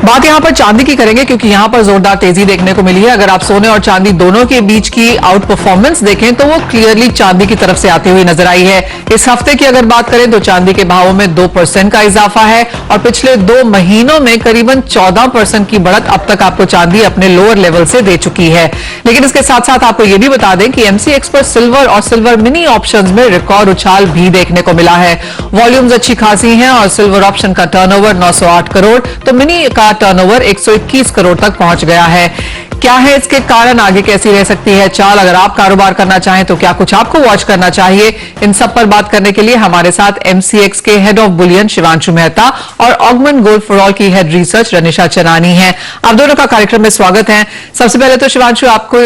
बात यहां पर चांदी की करेंगे क्योंकि यहां पर जोरदार तेजी देखने को मिली है। अगर आप सोने और चांदी दोनों के बीच की आउट परफॉर्मेंस देखें तो वो क्लियरली चांदी की तरफ से आती हुई नजर आई है। इस हफ्ते की अगर बात करें तो चांदी के भावों में 2% का इजाफा है और पिछले 2 महीनों में करीबन 14% की बढ़त अब तक आपको चांदी अपने लोअर लेवल से दे चुकी है। लेकिन इसके साथ साथ आपको यह भी बता दें कि एमसीएक्स पर सिल्वर और सिल्वर मिनी ऑप्शंस में रिकॉर्ड उछाल भी देखने को मिला है। वॉल्यूम्स अच्छी खासी हैं और सिल्वर ऑप्शन का टर्नओवर 908 करोड़ तो मिनी का टर्नओवर 121 करोड़ तक पहुंच गया है। क्या है इसके कारण, आगे कैसी रह सकती है चाल, अगर आप कारोबार करना चाहें तो क्या कुछ आपको वॉच करना चाहिए, इन सब पर बात करने के लिए हमारे साथ एमसीएक्स के head of Boolean Shivanshu Mehta और ऑगमेंट गोल्ड फॉर ऑल की हेड रिसर्च रनिशा चनानी हैं। आप दोनों का कार्यक्रम में स्वागत है। सबसे पहले तो शिवांशु आपको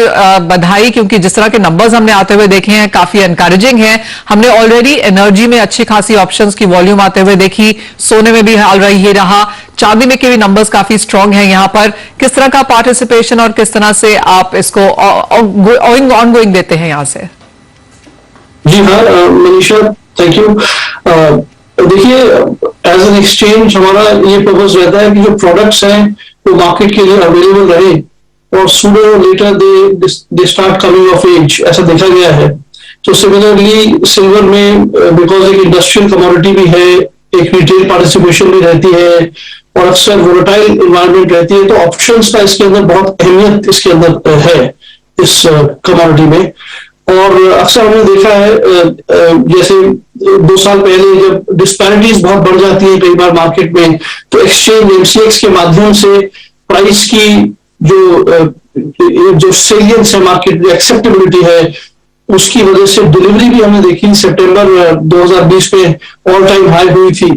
बधाई, क्योंकि जिस तरह के नंबर्स हमने आते हुए देखे हैं काफी एनकरेजिंग है। हमने ऑलरेडी एनर्जी में अच्छी खासी ऑप्शंस की वॉल्यूम आते हुए देखी, सोने में भी हाल रही रहा, चांदी में के भी नंबर्स काफी स्ट्रांग हैं। यहां पर किस तरह का पार्टिसिपेशन और किस तरह से आप इसको ऑनगोइंग देते हैं यहां से? जी हाँ मनीषा, थैंक यू। देखिए, एज एन एक्सचेंज हमारा ये पर्पस रहता है कि जो प्रोडक्ट्स हैं वो मार्केट के लिए अवेलेबल रहे और सूनर और later they start coming of age, ऐसा देखा गया है। तो सिमिलरली सिल्वर में बिकॉज एक इंडस्ट्रियल कमोडिटी भी है, एक रिटेल पार्टिसिपेशन भी रहती है और अक्सर वोलेटाइल इन्वायरमेंट रहती है, तो ऑप्शंस का इसके अंदर बहुत अहमियत इसके अंदर है इस कमोडिटी में। और अक्सर हमने देखा है जैसे 2 साल पहले जब डिस्पैरिटीज बहुत बढ़ जाती है कई बार मार्केट में, तो एक्सचेंज एमसीएक्स के माध्यम से प्राइस की जो सेलियंस है, मार्केट जो एक्सेप्टेबिलिटी है, उसकी वजह से डिलीवरी भी हमने देखी सितंबर 2020 में ऑल टाइम हाई हुई थी।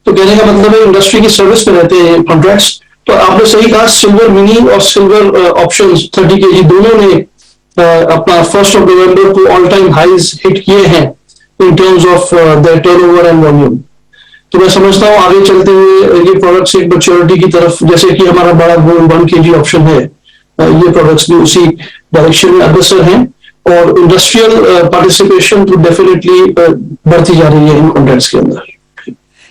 तो कहने का मतलब है इंडस्ट्री की सर्विस में रहते हैं कॉन्ट्रैक्ट्स। तो आपने सही कहा, सिल्वर मिनी और सिल्वर ऑप्शंस 30 kg दोनों ने अपना 1 नवंबर को ऑल टाइम हाईज हिट किए हैं in terms of their turnover and volume. तो मैं समझता हूँ आगे चलते हुए ये प्रोडक्ट्स एक मैच्योरिटी की तरफ, जैसे कि हमारा बड़ा गोल्ड 1 kg ऑप्शन है, ये प्रोडक्ट्स भी उसी डायरेक्शन में अग्रसर हैं और इंडस्ट्रियल पार्टिसिपेशन तो डेफिनेटली बढ़ती जा रही है इन कॉन्ट्रैक्ट्स के अंदर।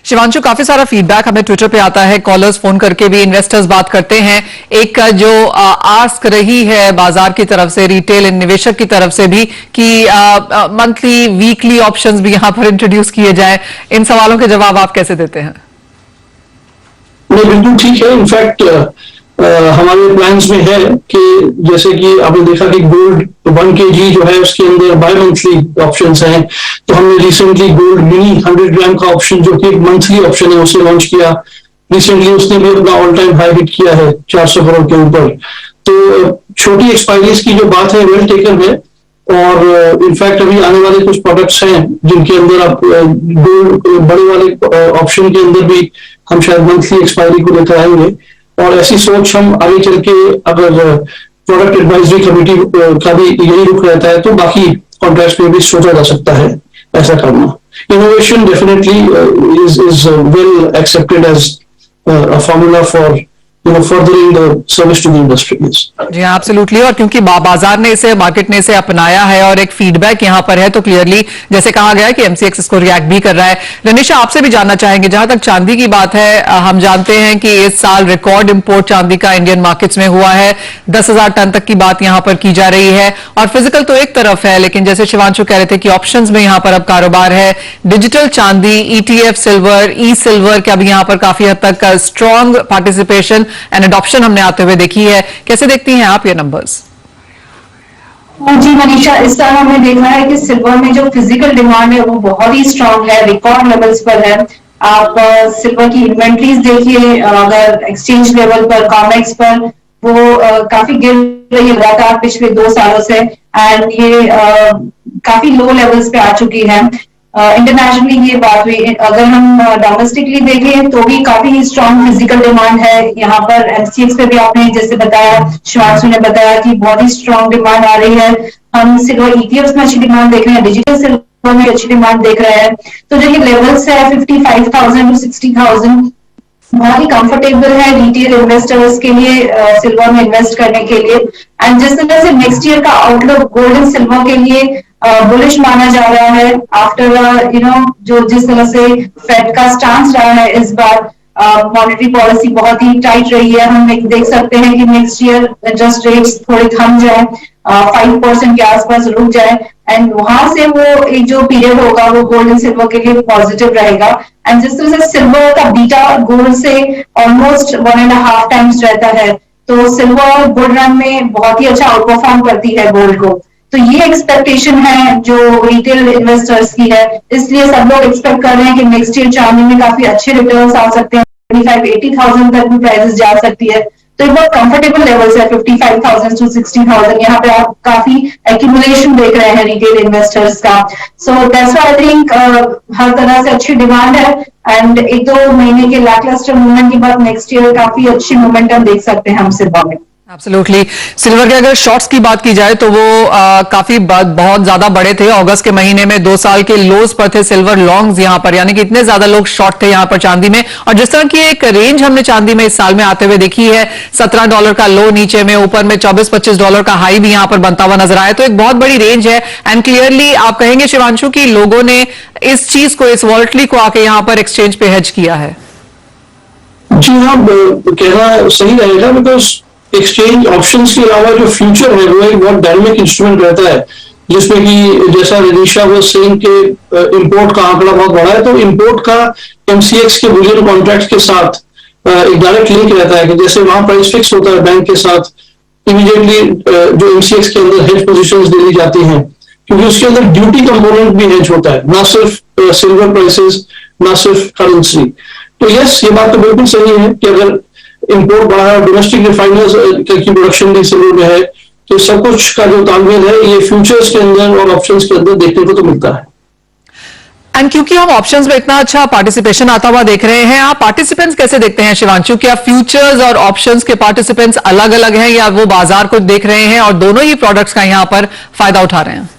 शिवांशु, काफी सारा फीडबैक हमें ट्विटर पे आता है, कॉलर्स फोन करके भी इन्वेस्टर्स बात करते हैं। एक जो आस्क रही है बाजार की तरफ से, रिटेल निवेशक की तरफ से भी कि मंथली वीकली ऑप्शंस भी यहां पर इंट्रोड्यूस किए जाए, इन सवालों के जवाब आप कैसे देते हैं? नहीं, बिल्कुल ठीक है। इनफैक्ट हमारे प्लान्स में है कि जैसे कि आपने देखा कि गोल्ड 1 kg जो है उसके अंदर बाय मंथली ऑप्शंस हैं, तो हमने रिसेंटली गोल्ड मिनी 100 ग्राम का ऑप्शन जो कि एक मंथली ऑप्शन है उसे लॉन्च किया। रिसेंटली उसने भी अपना ऑल टाइम हाई हिट किया है 400 करोड़ के ऊपर। तो छोटी एक्सपायरीज की जो बात है वेल टेकन है और इनफैक्ट अभी आने वाले कुछ प्रोडक्ट्स हैं जिनके अंदर आप गोल्ड बड़े वाले ऑप्शन के अंदर भी हम शायद मंथली एक्सपायरी को लेकर आएंगे और ऐसी सोच हम आगे चल के, अगर प्रोडक्ट एडवाइजरी कमेटी का भी यही रुख रहता है तो बाकी कॉन्ट्रैक्ट्स में भी सोचा जा सकता है ऐसा करना। Innovation definitely is well accepted as a formula for furthering the service to the industry. जी हाँ, एब्सोल्युटली। और क्योंकि बाजार ने इसे, मार्केट ने इसे अपनाया है और एक फीडबैक यहां पर है, तो क्लियरली जैसे कहा गया है कि एमसीएक्स इसको रिएक्ट भी कर रहा है। रनिशा, आपसे भी जानना चाहेंगे, जहां तक चांदी की बात है, हम जानते हैं कि इस साल रिकॉर्ड इंपोर्ट चांदी का इंडियन मार्केट्स में हुआ है, 10,000 टन तक की बात यहां पर की जा रही है और फिजिकल तो एक तरफ है, लेकिन जैसे शिवांशु कह रहे थे कि ऑप्शंस में यहां पर अब कारोबार है। डिजिटल चांदी, ईटीएफ सिल्वर, ई सिल्वर का भी यहां पर काफी हद तक स्ट्रॉन्ग पार्टिसिपेशन एंड एडॉप्शन हमने आते हुए देखी है। कैसे देखती हैं आप ये नंबर्स? जी मनीषा, इस साल हमने देखा है कि सिल्वर में जो फिजिकल डिमांड है वो बहुत ही स्ट्रांग है, रिकॉर्ड लेवल्स पर है। आप सिल्वर की इन्वेंट्रीज देखिए, अगर एक्सचेंज लेवल पर, कॉमेक्स पर, वो काफी गिर रही है लगातार पिछले 2 सालों से एंड ये काफी लो लेवल्स पे आ चुकी है। इंटरनेशनली ये बात हुई, अगर हम डोमेस्टिकली देखें तो भी काफी स्ट्रॉन्ग फिजिकल डिमांड है यहाँ पर। एमसीएक्स पे भी आपने जैसे बताया, शिवांशु ने बताया कि बहुत ही स्ट्रॉन्ग डिमांड आ रही है। हम सिल्वर ईटीएफ्स में अच्छी डिमांड देख रहे हैं, डिजिटल सिल्वर में अच्छी डिमांड देख रहे हैं। तो जो ये लेवल्स है 55,000 to 60,000 बहुत ही कंफर्टेबल है रिटेल इन्वेस्टर्स के लिए सिल्वर में इन्वेस्ट करने के लिए। एंड जिस तरह से नेक्स्ट ईयर का आउटलुक गोल्ड एंड सिल्वर के लिए बुलिश माना जा रहा है आफ्टर जो जिस तरह से फेड का स्टांस रहा है इस बार, मॉनेटरी पॉलिसी बहुत ही टाइट रही है। हम देख सकते हैं कि नेक्स्ट ईयर इंटरेस्ट रेट्स थोड़े थम जाए, 5% के आसपास रुक जाए, एंड वहां से वो एक जो पीरियड होगा वो गोल्ड एंड सिल्वर के लिए पॉजिटिव रहेगा। एंड जिस तरह से सिल्वर का बीटा गोल्ड से ऑलमोस्ट 1.5 टाइम्स रहता है, तो सिल्वर बुल रन में बहुत ही अच्छा आउट परफॉर्म करती है गोल्ड को। तो ये एक्सपेक्टेशन है जो रिटेल इन्वेस्टर्स की है, इसलिए सब लोग एक्सपेक्ट कर रहे हैं कि नेक्स्ट ईयर चांदी में काफी अच्छे रिटर्न्स आ सकते हैं, 25-80,000 तक भी प्राइसेस जा सकती है। तो एक बहुत कंफर्टेबल लेवल्स है 55,000 to 60,000। यहाँ पे आप काफी एक्यूमुलेशन देख रहे हैं रिटेल इन्वेस्टर्स का। So that's why I think हर तरह से अच्छी डिमांड है, एंड 1-2 महीने के लैकलस्टर मूवमेंट के बाद नेक्स्ट ईयर काफी अच्छी मोमेंटम देख सकते हैं हम सिल्वर में। एब्सोल्युटली। सिल्वर के अगर शॉर्ट्स की बात की जाए तो वो काफी बहुत ज्यादा बड़े थे। अगस्त के महीने में 2 साल के लोज पर थे सिल्वर लॉन्ग्स यहां पर, यानी कि इतने ज्यादा लोग शॉर्ट थे यहां पर चांदी में। और जिस तरह की एक रेंज हमने चांदी में इस साल में आते हुए देखी है, $17 का लो नीचे में, ऊपर में $24-25 का हाई भी यहां पर बनता हुआ नजर आया, तो एक बहुत बड़ी रेंज है। एंड क्लियरली आप कहेंगे शिवांशु की लोगों ने इस चीज को, इस वॉलेटिलिटी को आके यहां पर एक्सचेंज पे हेज किया है। जी हाँ, कहना सही रहेगा, बिकॉज एक्सचेंज ऑप्शंस के अलावा जो फ्यूचर है वो एक बहुत डायनामिक इंस्ट्रूमेंट रहता है, जिसमें कि जैसा रनीशा वो सेम के इंपोर्ट का आंकड़ा बहुत बड़ा है, तो इंपोर्ट का एमसीएक्स के बुलियन कॉन्ट्रैक्ट के साथ एक डायरेक्ट लिंक रहता है कि जैसे वहां प्राइस फिक्स होता है बैंक के साथ, इमीडिएटली जो एमसीएक्स के अंदर हेज पोजीशंस दे दी जाती हैं, क्योंकि उसके अंदर ड्यूटी कंपोनेंट भी हेज होता है, ना सिर्फ सिल्वर प्राइसेस, ना सिर्फ करेंसी। तो यस, ये बात तो बिल्कुल सही है कि अगर इंपोर्ट बढ़ा है, डोमेस्टिक रिफाइनर्स की प्रोडक्शन भी सिल्वर में है, तो सब कुछ का जो तालमेल है ये फ्यूचर्स के अंदर और ऑप्शंस के अंदर देखने को तो मिलता है। एंड क्योंकि हम ऑप्शंस में इतना अच्छा पार्टिसिपेशन आता हुआ देख रहे हैं, आप पार्टिसिपेंट्स कैसे देखते हैं शिवांशु? क्या फ्यूचर्स और ऑप्शंस के पार्टिसिपेंट्स अलग अलग हैं, या वो बाजार को देख रहे हैं और दोनों ही प्रोडक्ट्स का यहां पर फायदा उठा रहे हैं?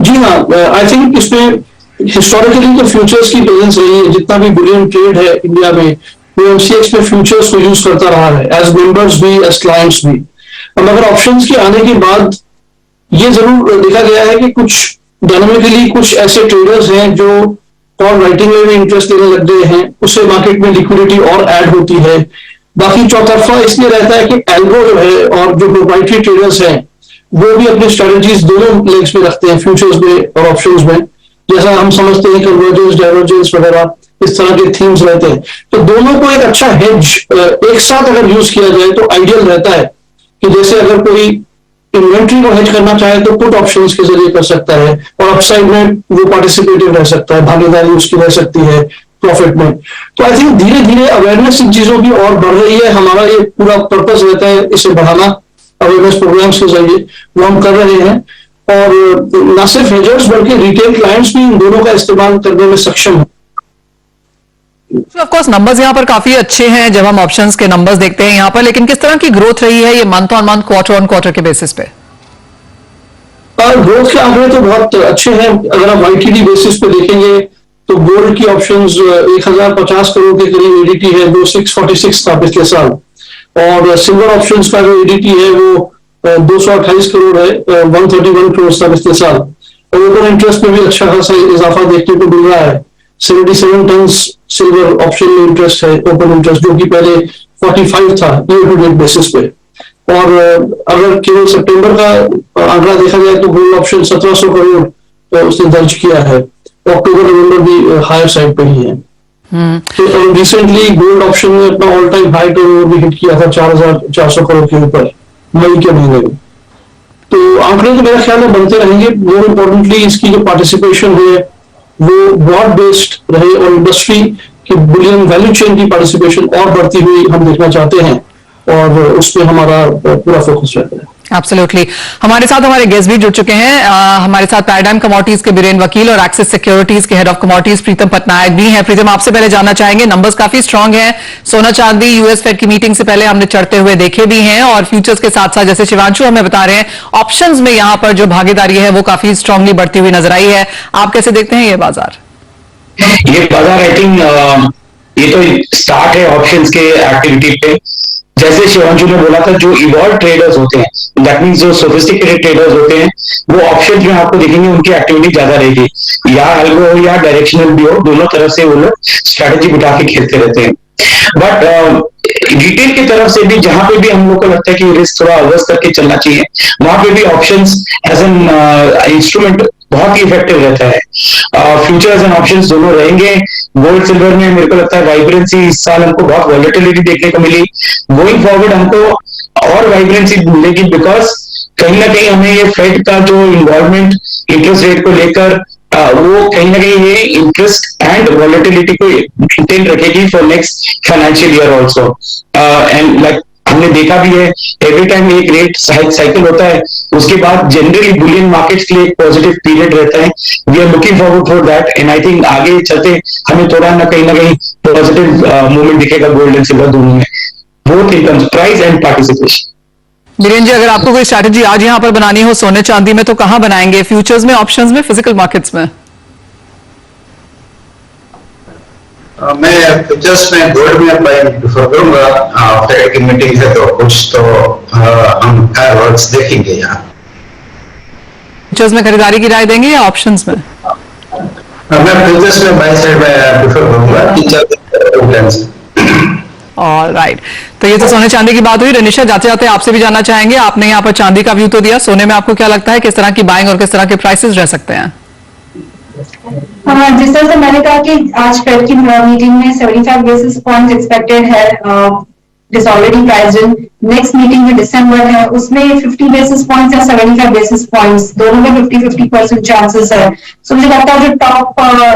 जी हाँ, आई थिंक इसमें हिस्टोरिकली तो फ्यूचर्स की प्रेजेंस रही है। जितना भी बुलियन ट्रेड है इंडिया में, वो एमसीएक्स में फ्यूचर्स को यूज करता रहा है, एज मेंबर्स भी, एज क्लाइंट्स भी। अब मगर ऑप्शंस के आने के बाद ये जरूर देखा गया है कि कुछ डायनामिकली कुछ ऐसे ट्रेडर्स हैं जो कॉल राइटिंग में भी इंटरेस्ट लेने लग गए हैं, उससे मार्केट में लिक्विडिटी और ऐड होती है। बाकी चौतरफा इसलिए रहता है कि एल्गो जो है और जो प्रोप्राइटरी ट्रेडर्स हैं वो भी अपनी स्ट्रेटजीज दोनों लेग्स में रखते हैं, फ्यूचर्स में और ऑप्शंस में। जैसा हम समझते हैं कन्वर्जेंस, डाइवर्जेंस वगैरह, इस तरह के थीम्स रहते हैं। तो दोनों को एक अच्छा हेज एक साथ अगर यूज किया जाए तो आइडियल रहता है कि जैसे अगर कोई इन्वेंट्री को हेज करना चाहे तो पुट ऑप्शंस के जरिए कर सकता है, और अपसाइड में वो पार्टिसिपेटिव रह सकता है, भागीदारी उसकी रह सकती है प्रॉफिट में। तो आई थिंक धीरे धीरे अवेयरनेस इन चीजों की और बढ़ रही है। हमारा ये पूरा पर्पस रहता है इसे बढ़ाना, अवेयरनेस प्रोग्राम्स के जरिए वो हम कर रहे हैं, और न सिर्फ हेजर्स बल्कि रिटेल क्लाइंट्स भी इन दोनों का इस्तेमाल करने में सक्षम है। ऑफ कोर्स नंबर्स यहाँ पर काफी अच्छे हैं जब हम ऑप्शंस के नंबर्स देखते हैं यहाँ पर, लेकिन किस तरह की ग्रोथ रही है ये month on month, quarter on quarter के बेसिस पे? ग्रोथ के आंकड़े तो बहुत अच्छे हैं। अगर आप वाईटीडी बेसिस पे देखेंगे तो गोल्ड की ऑप्शंस 1050 करोड़ के करीब एडीटी है, 2646 था पिछले साल, और सिल्वर ऑप्शंस का जो एडीटी है वो 228 करोड़ है, 131 करोड़ था पिछले साल। और ओपन इंटरेस्ट में भी अच्छा खासा इजाफा देखने को मिल रहा है। 77 टन सिल्वर ऑप्शन में इंटरेस्ट है, ओपन इंटरेस्ट, जो कि पहले 45 था ईयर टू डेट बेसिस पे। और अगर केवल सितंबर का आंकड़ा देखा जाए तो गोल्ड ऑप्शन 1700 करोड़ उसने दर्ज किया है, अक्टूबर नवंबर भी हायर साइड पे ही है। तो रिसेंटली गोल्ड ऑप्शन में अपना ऑल टाइम हाई टर्नओवर भी हिट किया था 4400 करोड़ के ऊपर मई के महीने में। तो आंकड़े तो मेरा ख्याल है बनते रहेंगे। मोर इम्पोर्टेंटली इसकी जो पार्टिसिपेशन है वो ब्रॉड बेस्ड रहे, और इंडस्ट्री की बुलियन वैल्यू चेन की पार्टिसिपेशन और बढ़ती हुई हम देखना चाहते हैं, और उसमें हमारा पूरा फोकस रहता है। एब्सोल्युटली। हमारे साथ हमारे गेस्ट भी जुड़ चुके हैं। हमारे साथ पैराडाइम कमोडिटीज के बीरेन वकील और एक्सिस सिक्योरिटीज के हेड ऑफ कमोडिटीज प्रीतम पटनायक भी हैं। प्रीतम, आपसे पहले जानना चाहेंगे, नंबर्स काफी स्ट्रांग हैं, सोना चांदी यूएस फेड की मीटिंग से पहले हमने चढ़ते हुए देखे भी हैं, और फ्यूचर्स के साथ साथ जैसे शिवांशु हमें बता रहे हैं ऑप्शंस में यहां पर जो भागीदारी है वो काफी स्ट्रांगली बढ़ती हुई नजर आई है। आप कैसे देखते हैं ये बाजार? ये बाजार आई थिंक ये तो स्टार्ट है ऑप्शंस के एक्टिविटी पे, जैसे शिवांशु ने बोला था, जो इवॉल्व ट्रेडर्स होते हैं, दैट मीन्स जो सोफिस्टिकेटेड ट्रेडर्स होते हैं, वो ऑप्शन में आपको देखेंगे उनकी एक्टिविटी ज्यादा रहेगी, या अल्गो हो या डायरेक्शनल भी हो, दोनों तरफ से वो लोग स्ट्रैटेजी बिठा के खेलते रहते हैं। बट रिटेल की तरफ से भी जहां पे भी हम लोग को लगता है कि रिस्क थोड़ा अवर्स करके चलना चाहिए, वहां पे भी ऑप्शंस एज एन इंस्ट्रूमेंट बहुत ही इफेक्टिव रहता है। फ्यूचर्स एंड ऑप्शंस दोनों रहेंगे। गोल्ड सिल्वर में मेरे को लगता है वाइब्रेंसी इस साल हमको बहुत वॉलेटिलिटी देखने को मिली, गोइंग फॉरवर्ड हमको और वाइब्रेंसी मिलेगी, बिकॉज कहीं ना कहीं हमें ये फेड का जो इन्वॉल्वमेंट इंटरेस्ट रेट को लेकर वो कहीं ना कहीं ये इंटरेस्ट एंड वॉलेटिलिटी को मेंटेन रखेगी for next financial year also. And like हमने देखा भी है, एवरी टाइम एक रेट साइकिल होता है, उसके बाद जनरली बुलियन मार्केट्स के लिए एक पॉजिटिव पीरियड रहता है। We are looking forward for that, and I think आगे चलते हमें थोड़ा ना कहीं पॉजिटिव मूवमेंट दिखेगा गोल्ड एंड सिल्वर दोनों में, both in terms price and participation. Biren ji, अगर आपको कोई स्ट्रैटेजी आज यहां पर बनानी हो सोने चांदी में तो कहां बनाएंगे? फ्यूचर्स में, ऑप्शंस में, फिजिकल मार्केट्स में? मैं फ्यूचर्स में गोल्ड में बाय प्रेफर करूंगा। फेड की मीटिंग है तो कुछ तो हम वर्ड्स देखेंगे यहाँ। फ्यूचर्स में खरीदारी की राय देंगे या ऑप्शंस में? मैं फ्यूचर्स में बाय साइड में प्रेफर करूंगा। ऑलराइट, तो ये तो सोने चांदी की बात हुई। रनिशा, जाते जाते आपसे भी जानना चाहेंगे, आपने यहाँ पर चांदी का व्यू तो दिया, सोने में आपको क्या लगता है किस तरह की बाइंग और किस तरह के प्राइसेस रह सकते हैं? हाँ, जिस तरह से मैंने कहा कि आज फेड की मीटिंग में 75 बेसिस पॉइंट एक्सपेक्टेड है, it's already priced in. Next meeting में दिसंबर है, उसमें 50 बेसिस पॉइंट्स या 75 बेसिस पॉइंट्स, दोनों में 50-50% चांसेस है। सो मुझे लगता है जो टॉप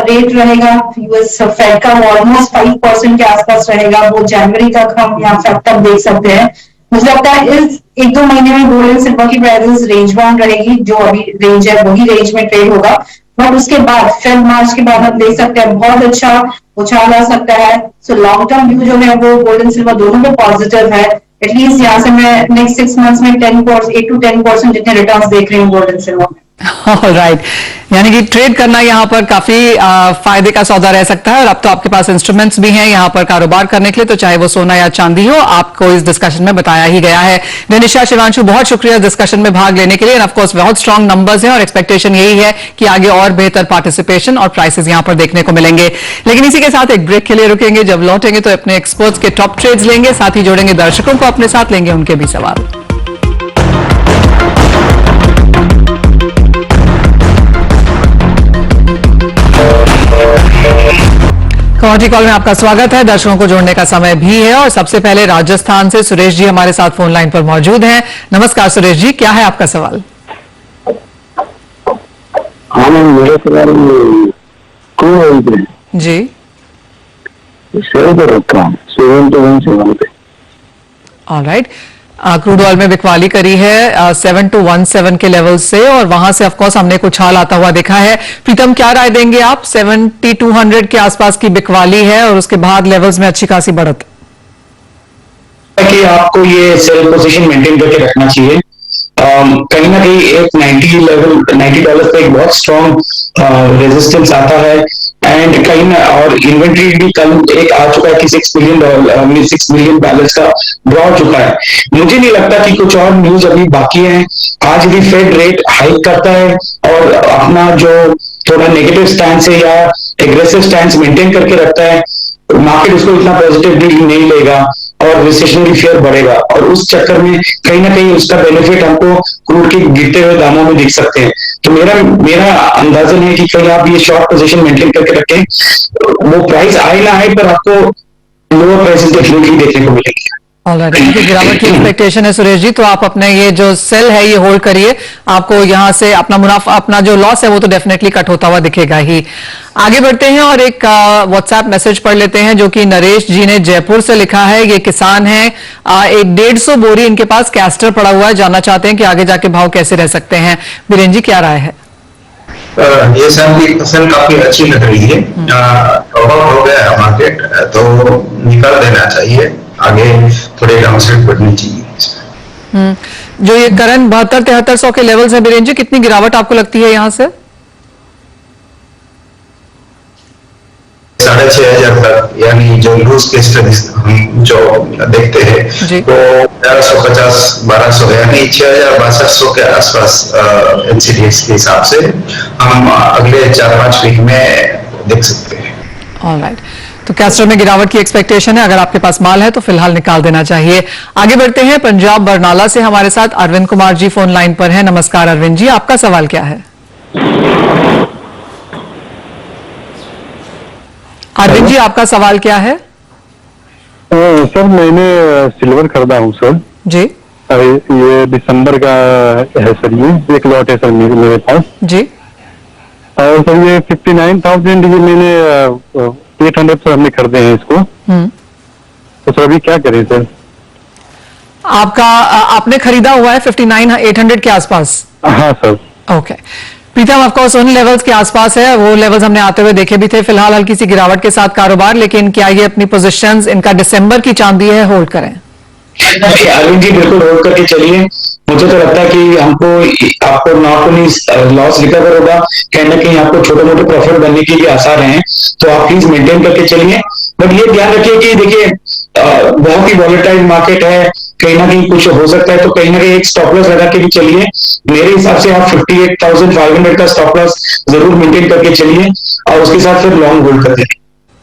रेट रहेगा यूएस फेड का वो ऑलमोस्ट 5% के आसपास रहेगा, वो जनवरी तक हम या फेब तक देख सकते हैं। मुझे लगता है इस 1-2 महीने में गोल्ड एंड सिल्वर की प्राइसेस रेंज बाउंड रहेगी, जो अभी रेंज है वही रेंज में ट्रेड होगा। बट उसके बाद फेब मार्च के बाद हम देख सकते हैं बहुत अच्छा उछाल आ सकता है। सो लॉन्ग टर्म व्यू जो है वो गोल्ड एंड सिल्वर दोनों में पॉजिटिव है। एटलीस्ट यहाँ से मैं नेक्स्ट 6 मंथ्स में 8-10% जितने रिटर्न्स देख रही हूँ गोल्ड एंड सिल्वर में। राइट, यानी कि ट्रेड करना यहाँ पर काफी फायदे का सौदा रह सकता है, और अब तो आपके पास इंस्ट्रूमेंट्स भी हैं यहाँ पर कारोबार करने के लिए, तो चाहे वो सोना या चांदी हो, आपको इस डिस्कशन में बताया ही गया है। निशा, शिवांशु, बहुत शुक्रिया इस डिस्कशन में भाग लेने के लिए। ऑफ कोर्स बहुत स्ट्रांग नंबर्स हैं और एक्सपेक्टेशन यही है कि आगे और बेहतर पार्टिसिपेशन और प्राइसेस यहाँ पर देखने को मिलेंगे। लेकिन इसी के साथ एक ब्रेक के लिए रुकेंगे, जब लौटेंगे तो अपने एक्सपर्ट्स के टॉप ट्रेड्स लेंगे, साथ ही जोड़ेंगे दर्शकों को अपने साथ, लेंगे उनके भी सवाल। कमोडिटी कॉल में आपका स्वागत है। दर्शकों को जोड़ने का समय भी है, और सबसे पहले राजस्थान से सुरेश जी हमारे साथ फोन लाइन पर मौजूद हैं। नमस्कार सुरेश जी, क्या है आपका सवाल? हाँ मैम, मेरा सवाल जी शेयर पर रखा 7-1-7 पे। ऑलराइट, क्रूड ऑयल में बिकवाली करी है 7-1-7 के लेवल से, और वहां से ऑफकोर्स हमने कुछ हाल आता हुआ देखा है। प्रीतम, क्या राय देंगे आप? 7200 के आसपास की बिकवाली है और उसके बाद लेवल्स में अच्छी खासी बढ़त। कि आपको ये सेल पोजीशन मेंटेन करके रखना चाहिए। कहीं ना कहीं एक $90 पे एक बहुत स्ट्रॉन्ग रेजिस्टेंस आता है, एंड कहीं ना, और इन्वेंट्री भी कल एक आ चुका है कि 6 मिलियन बैलेंस का ड्रॉ हो चुका है। मुझे नहीं लगता कि कुछ और न्यूज अभी बाकी है। आज भी फेड रेट हाइक करता है और अपना जो थोड़ा नेगेटिव स्टैंड है या एग्रेसिव स्टैंड मेंटेन करके रखता है, मार्केट उसको इतना पॉजिटिव नहीं लेगा और रिसेशनरी फियर बढ़ेगा, और उस चक्कर में कहीं ना कहीं उसका बेनिफिट हमको क्रूड के गिरते हुए दामों में दिख सकते हैं। तो मेरा अंदाजन है कि कहीं आप ये शॉर्ट पोजीशन मेंटेन करके रखें, वो प्राइस आए ना आए पर आपको लोअर प्राइसेस देखने को मिलेगी। ऑलराइट, गिरावट की एक्सपेक्टेशन है सुरेश जी, तो आप अपने ये जो सेल है ये होल्ड करिए। आपको यहाँ से अपना मुनाफा, अपना जो लॉस है वो तो डेफिनेटली कट होता हुआ दिखेगा ही। आगे बढ़ते हैं और एक व्हाट्सएप मैसेज पढ़ लेते हैं जो कि नरेश जी ने जयपुर से लिखा है। ये किसान है, एक 150 बोरी इनके पास कैस्टर पड़ा हुआ है, जानना चाहते हैं कि आगे जाके भाव कैसे रह सकते हैं। बीरेन जी, क्या राय है? ये साल की फसल काफी अच्छी लग रही है, हो गया मार्केट तो निकाल देना चाहिए, आगे थोड़े डाउनसाइड बढ़नी चाहिए। जो ये करंट 72-7300 के लेवल्स है बीरेन जी, कितनी गिरावट आपको लगती है यहाँ से? 6500 तक यानी जो लूज केस स्टडीज हम जो देखते हैं वो 1150 1200 यानी 6200 के आसपास एनसीडीएक्स के हिसाब से हम अगले 4-5 वीक में देख सकते हैं। ऑलराइट, तो कैस्टर में गिरावट की एक्सपेक्टेशन है। अगर आपके पास माल है तो फिलहाल निकाल देना चाहिए। आगे बढ़ते हैं, पंजाब बरनाला से हमारे साथ अरविंद कुमार जी फोन लाइन पर हैं। नमस्कार अरविंद जी, आपका सवाल क्या है? अरविंद जी, आपका सवाल क्या है? सर मैंने सिल्वर खरीदा हूँ सर जी ये दिसंबर का है सर, ये एक लॉट है सर मेरे पास जी। और सर ये 59,000 ये मैंने 800 सर हमने खरीदे हैं इसको। तो सर अभी क्या करें सर? आपने खरीदा हुआ है 59,800 के आसपास? हाँ sir. Okay Pritam, of course उन लेवल्स के आसपास है, वो लेवल्स हमने आते हुए देखे भी थे। फिलहाल हल्की सी गिरावट के साथ कारोबार, लेकिन क्या ये अपनी पोजीशंस, इनका दिसंबर की चांदी है, होल्ड करें? अरविंद जी बिल्कुल होल्ड करके चलिए। मुझे तो लगता है कि आपको नॉट ओनली लॉस रिकवर होगा, कहीं ना कहीं आपको छोटे मोटे प्रॉफिट बनने के भी आसार हैं, तो आप प्लीज मेंटेन करके चलिए। बट ये ध्यान रखिए कि देखिए बहुत ही वॉलेटाइल मार्केट है, कहीं ना कहीं कुछ हो सकता है, तो कहीं ना कहीं एक स्टॉप लॉस लगा के भी चलिए। मेरे हिसाब से आप 58,500 का स्टॉप लॉस जरूर मेंटेन करके चलिए और उसके साथ फिर लॉन्ग होल्ड करते हैं।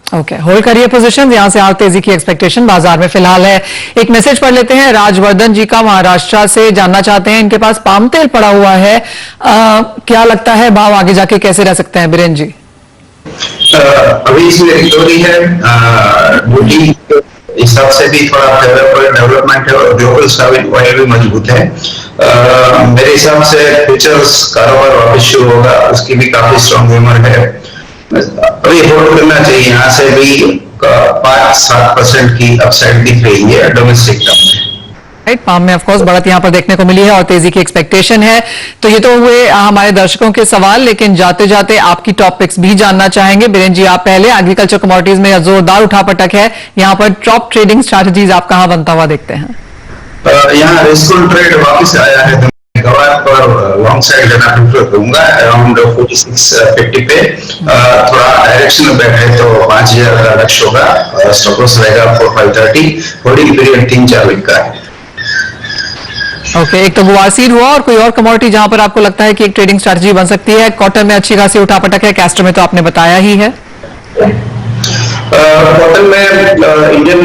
ओके, होल्ड करिए पोजीशन। यहां से और तेजी की एक्सपेक्टेशन बाजार में फिलहाल है। एक मैसेज पढ़ लेते हैं, राजवर्धन जी का महाराष्ट्र से, जानना चाहते हैं इनके पास पाम तेल पड़ा हुआ है, क्या लगता है भाव आगे जाके कैसे रह सकते हैं? बीरेन जी, अभी इसमें रिकवरी है, ड्यूटी हिसाब से भी थोड़ा फेवरेबल डेवलपमेंट है और ग्लोबल स्टॉक ऑयल भी मजबूत है। मेरे हिसाब से फ्यूचर्स कारोबार वापस शुरू होगा, उसकी भी काफी स्ट्रॉन्ग रूमर है। अभी होल्ड करना चाहिए, यहाँ से भी 5-7% की अपसाइड दिख रही है डोमेस्टिक टर्म में। राइट, पाम में ऑफकोर्स बढ़त यहां पर देखने को मिली है और तेजी की एक्सपेक्टेशन है। तो ये तो हुए हमारे दर्शकों के सवाल, लेकिन जाते जाते आपकी टॉप पिक्स भी जानना चाहेंगे। बीरेन जी, आप पहले, एग्रीकल्चर कमोडिटीज में जोरदार उठापटक है, यहाँ पर टॉप ट्रेडिंग स्ट्रैटेजीज आप कहां बनता हुआ देखते हैं? यहाँ रिस्क ट्रेड वापस आया है, तो गवार पर लॉन्ग साइड लेना प्रेफर करूंगा अराउंड 4650 पे। थोड़ा डायरेक्शनल बेट है तो 5000 का लक्ष्य होगा, स्टॉप लॉस रहेगा 4530, होल्डिंग पीरियड 3-4 वीक का है। ओके, एक तो बुआसीर हुआ, और कोई और कमोडिटी जहां पर आपको लगता है कि एक ट्रेडिंग स्ट्रैटेजी बन सकती है? कॉटन में अच्छी खासी उठापटक है, कैस्टर में तो आपने बताया ही है। कॉटन में इंडियन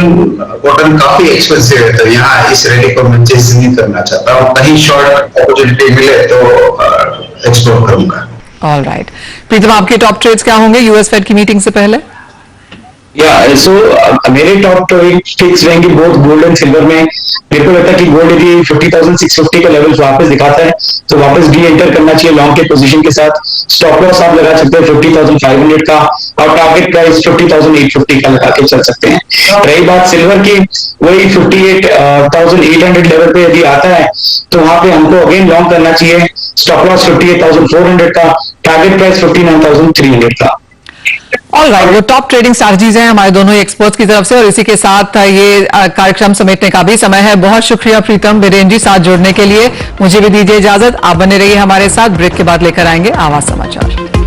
कॉटन काफी एक्सपेंसिव है, तो यहाँ इस रैली को मैं चेज नहीं करना चाहता हूँ। कहीं शॉर्ट अपॉर्चुनिटी मिले तो एक्सप्लोर करूंगा। ऑलराइट, प्रीतम, आपके टॉप ट्रेड्स क्या होंगे यूएस फेड की मीटिंग से पहले? मेरे टॉप ट्रेड्स रहेंगे बोथ गोल्ड एंड सिल्वर में। मेरे को लगता है कि गोल्ड यदि 50,650 का लेवल वापस दिखाता है तो वापस री एंटर करना चाहिए लॉन्ग के पोजीशन के साथ। स्टॉप लॉस आप लगा सकते हैं 50,500 का और टारगेट प्राइस 50,850 का लगा के चल सकते हैं। रही बात सिल्वर की, वही 58,800 लेवल पे यदि आता है तो वहां पे हमको अगेन लॉन्ग करना चाहिए। स्टॉप लॉस 58,400 का, टारगेट प्राइस 59,300 का। ऑलराइट, वो टॉप ट्रेडिंग स्ट्रैटेजीज हैं हमारे दोनों एक्सपर्ट्स की तरफ से, और इसी के साथ ये कार्यक्रम समेटने का भी समय है। बहुत शुक्रिया प्रीतम, बीरेन जी, साथ जुड़ने के लिए। मुझे भी दीजिए इजाजत, आप बने रहिए हमारे साथ। ब्रेक के बाद लेकर आएंगे आवाज समाचार।